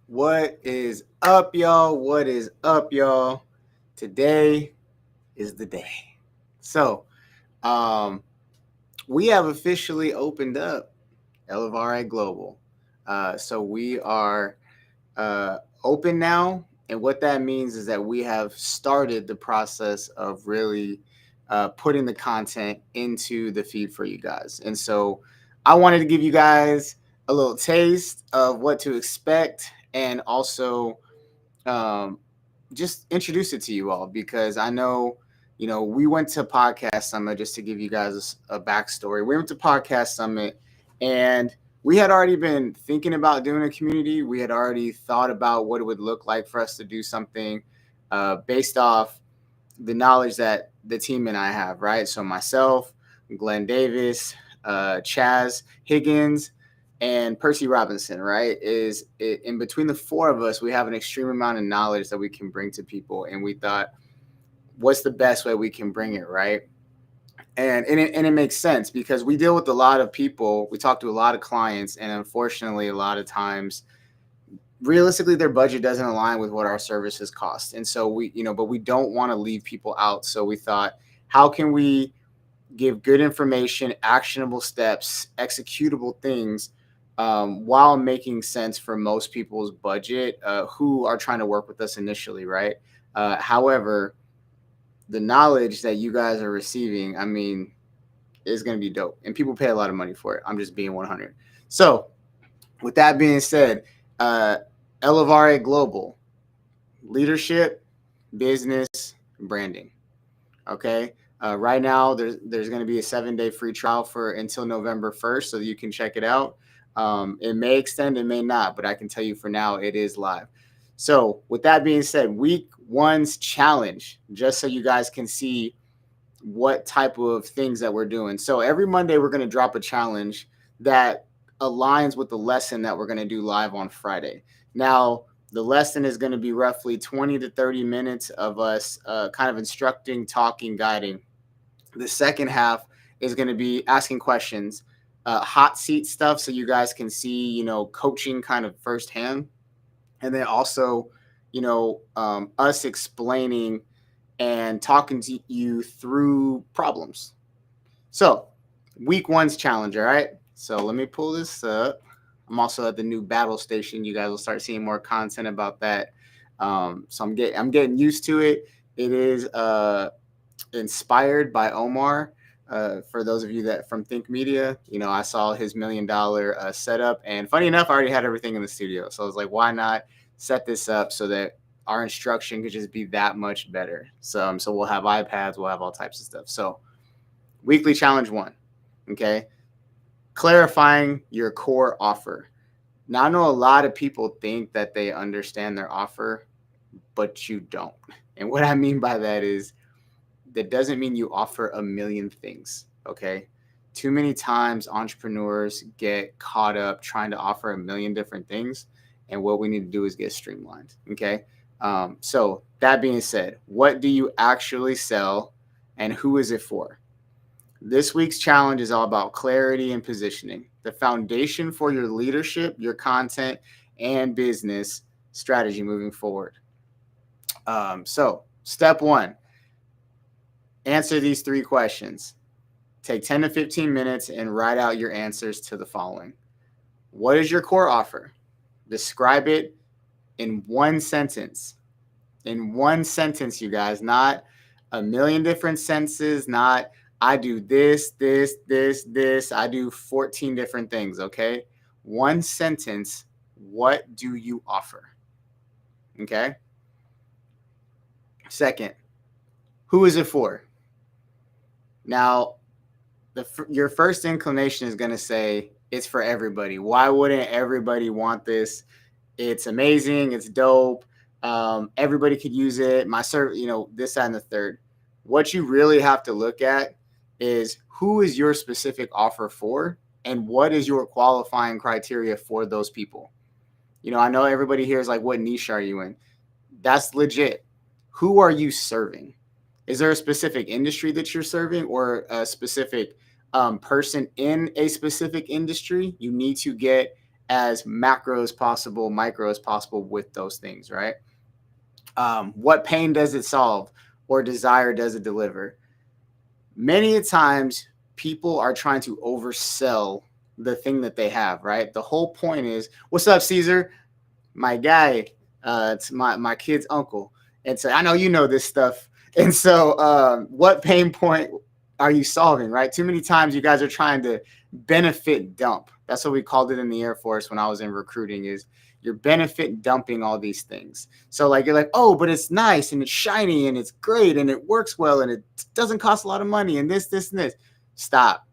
What is up, y'all? What is up, y'all? Today is the day. So, um, we have officially opened up Elevare Global. So we are open now, and what that means is that we have started the process of really putting the content into the feed for you guys. And so, I wanted to give you guys a little taste of what to expect, and also um, just introduce it to you all because I know, we went to Podcast Summit just to give you guys a backstory. We went to Podcast Summit and we had already been thinking about doing a community. We had already thought about what it would look like for us to do something based off the knowledge that the team and I have, right? So myself, Glenn Davis, Chaz Higgins, and Percy Robinson, right? In between the four of us, we have an extreme amount of knowledge that we can bring to people, and we thought, what's the best way we can bring it, right? And it makes sense because we deal with a lot of people, we talk to a lot of clients, and unfortunately, a lot of times realistically their budget doesn't align with what our services cost, and so but we don't want to leave people out. So we thought, how can we give good information, actionable steps, executable things, while making sense for most people's budget, who are trying to work with us initially, right? However, the knowledge that you guys are receiving, I mean, is going to be dope, and people pay a lot of money for it. I'm just being 100. So with that being said, uh, Elevare Global, leadership, business, branding. Okay. Right now, there's going to be a 7-day free trial for until November 1st, so you can check it out. It may extend, it may not, but I can tell you for now, it is live. So with that being said, week one's challenge, just so you guys can see what type of things that we're doing. So every Monday, we're going to drop a challenge that aligns with the lesson that we're going to do live on Friday. Now, the lesson is going to be roughly 20 to 30 minutes of us kind of instructing, talking, guiding. The second half is going to be asking questions, hot seat stuff, so you guys can see, coaching kind of firsthand. And then also, us explaining and talking to you through problems. So, week one's challenge, all right? So, let me pull this up. I'm also at the new battle station. You guys will start seeing more content about that. So I'm getting used to it. It is inspired by Omar. For those of you that from Think Media, I saw his $1 million setup, and funny enough, I already had everything in the studio. So I was like, why not set this up so that our instruction could just be that much better? So we'll have iPads, we'll have all types of stuff. So weekly challenge one, okay? Clarifying your core offer. Now, I know a lot of people think that they understand their offer, but you don't. And what I mean by that is that doesn't mean you offer a million things, okay? Too many times entrepreneurs get caught up trying to offer a million different things, and what we need to do is get streamlined, okay? So that being said, what do you actually sell and who is it for? This week's challenge is all about clarity and positioning, the foundation for your leadership, your content, and business strategy moving forward. So, step one, answer these 3 questions. Take 10 to 15 minutes and write out your answers to the following. What is your core offer? Describe it in one sentence. In one sentence, you guys, not a million different sentences, not I do this, this, this, this. I do 14 different things, okay? One sentence, what do you offer? Okay? Second, who is it for? Now, your first inclination is going to say it's for everybody. Why wouldn't everybody want this? It's amazing. It's dope. Everybody could use it. My service, this, that, and the third. What you really have to look at is who is your specific offer for and what is your qualifying criteria for those people. I know everybody here is like, what niche are you in? That's legit. Who are you serving? Is there a specific industry that you're serving or a specific person in a specific industry? You need to get as macro as possible, micro as possible with those things, right? What pain does it solve or desire does it deliver? Many times people are trying to oversell the thing that they have, right? The whole point is, what's up, Caesar? My guy, it's my kid's uncle. And so I know you know this stuff. And so what pain point are you solving, right? Too many times you guys are trying to benefit dump. That's what we called it in the Air Force when I was in recruiting, is you're benefit dumping all these things. So like you're like, oh, but it's nice and it's shiny and it's great and it works well and it doesn't cost a lot of money and this, and this. Stop.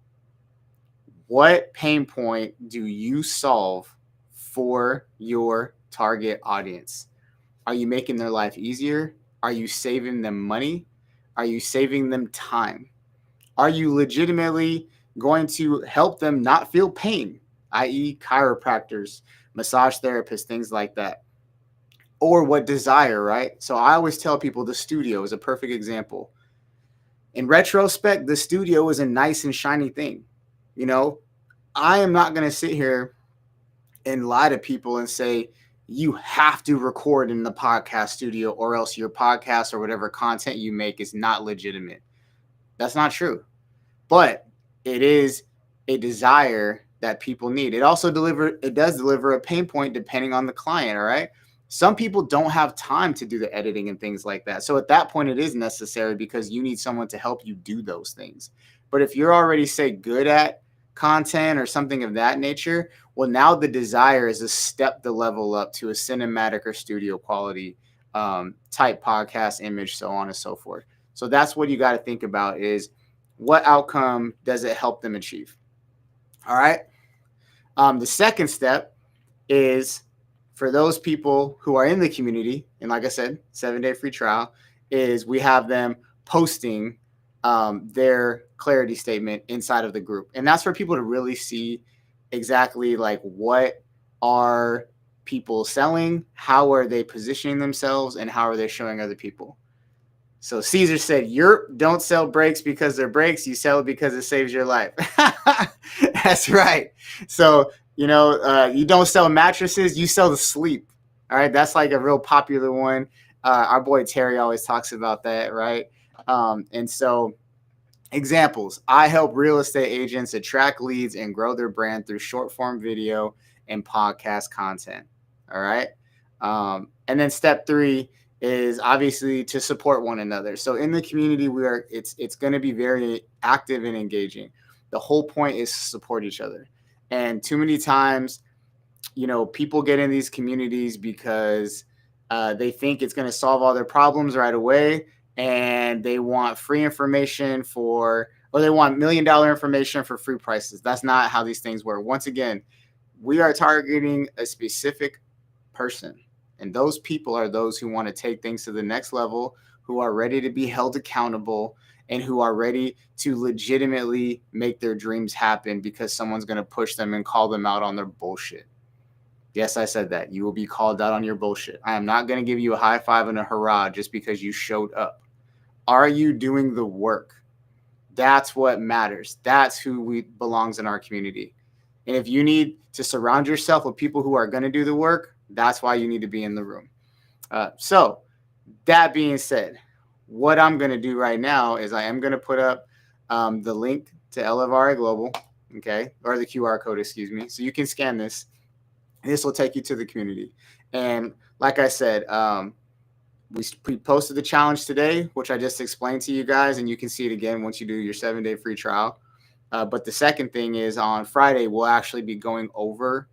What pain point do you solve for your target audience? Are you making their life easier? Are you saving them money? Are you saving them time? Are you legitimately going to help them not feel pain, i.e., chiropractors, massage therapists, things like that? Or what desire, right? So I always tell people the studio is a perfect example. In retrospect, the studio is a nice and shiny thing. You know, I am not going to sit here and lie to people and say, you have to record in the podcast studio or else your podcast or whatever content you make is not legitimate. That's not true. But it is a desire that people need. It does deliver a pain point depending on the client, all right? Some people don't have time to do the editing and things like that. So at that point, it is necessary because you need someone to help you do those things. But if you're already, say, good at content or something of that nature, well, now the desire is to step the level up to a cinematic or studio quality type podcast image, so on and so forth. So that's what you got to think about is what outcome does it help them achieve? All right. The second step is for those people who are in the community, and like I said, 7-day free trial, is we have them posting their clarity statement inside of the group. And that's for people to really see exactly like what are people selling, how are they positioning themselves, and how are they showing other people. So Caesar said, don't sell brakes because they're brakes. You sell it because it saves your life. That's right. So, you don't sell mattresses. You sell the sleep. All right. That's like a real popular one. Our boy Terry always talks about that. Right. And so examples, I help real estate agents attract leads and grow their brand through short form video and podcast content. All right. And then step 3 is obviously to support one another. So in the community, it's going to be very active and engaging. The whole point is to support each other. And too many times, people get in these communities because they think it's going to solve all their problems right away. And they want free information or they want $1 million information for free prices. That's not how these things work. Once again, we are targeting a specific person. And those people are those who want to take things to the next level, who are ready to be held accountable, and who are ready to legitimately make their dreams happen because someone's going to push them and call them out on their bullshit. Yes, I said that. You will be called out on your bullshit. I am not going to give you a high five and a hurrah just because you showed up. Are you doing the work? That's what matters. That's who belongs in our community. And if you need to surround yourself with people who are going to do the work, that's why you need to be in the room. So that being said, what I'm going to do right now is I am going to put up the link to Elevare Global, okay, or the QR code, excuse me. So you can scan this. This will take you to the community. And like I said, we posted the challenge today, which I just explained to you guys, and you can see it again once you do your 7-day free trial. But the second thing is on Friday, we'll actually be going over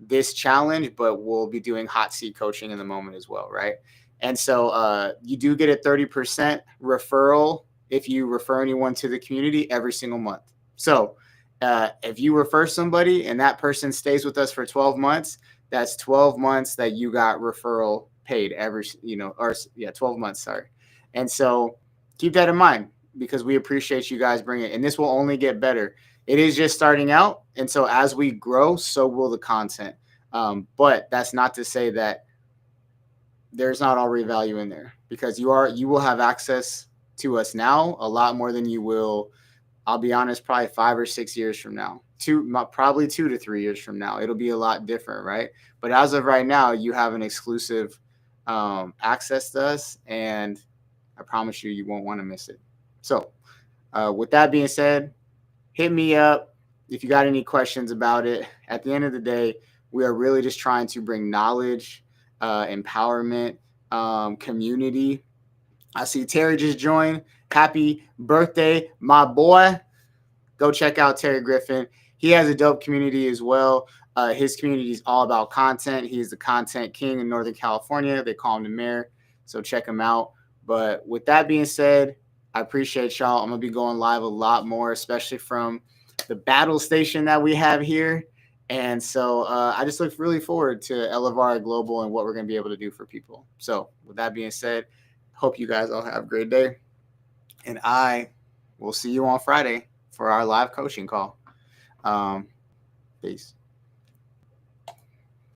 this challenge, but we'll be doing hot seat coaching in the moment as well, right? And so you do get a 30% referral if you refer anyone to the community every single month. So if you refer somebody and that person stays with us for 12 months, that's 12 months that you got referral paid 12 months, sorry. And so keep that in mind because we appreciate you guys bringing it. And this will only get better. It is just starting out. And so as we grow, so will the content. But that's not to say that there's not already value in there because you will have access to us now a lot more than you will, I'll be honest, probably 5 or 6 years from now. probably 2 to 3 years from now, it'll be a lot different, right? But as of right now, you have an exclusive access to us, and I promise you, you won't want to miss it. So, with that being said, hit me up if you got any questions about it. At the end of the day, we are really just trying to bring knowledge, empowerment, community. I see Terry just joined. Happy birthday, my boy. Go check out Terry Griffin. He has a dope community as well. His community is all about content. He's the content king in Northern California. They call him the mayor. So check him out. But with that being said, I appreciate y'all. I'm going to be going live a lot more, especially from the battle station that we have here. And so I just look really forward to Elevare Global and what we're going to be able to do for people. So with that being said, hope you guys all have a great day. And I will see you on Friday for our live coaching call. Peace.